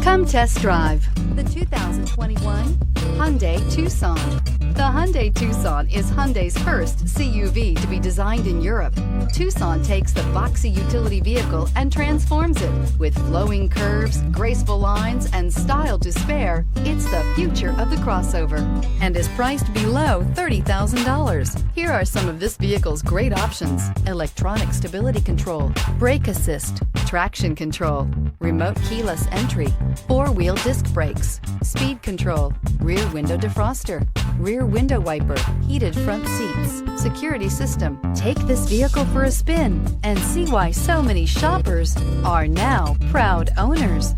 Come test drive the 2021 Hyundai Tucson. The Hyundai Tucson is Hyundai's first CUV to be designed in Europe. Tucson takes the boxy utility vehicle and transforms it. With flowing curves, graceful lines, and style to spare, it's the future of the crossover and is priced below $30,000. Here are some of this vehicle's great options: electronic stability control, brake assist, traction control, remote keyless entry, four-wheel disc brakes, speed control, rear window defroster, rear window wiper, heated front seats, security system. Take this vehicle for a spin and see why so many shoppers are now proud owners.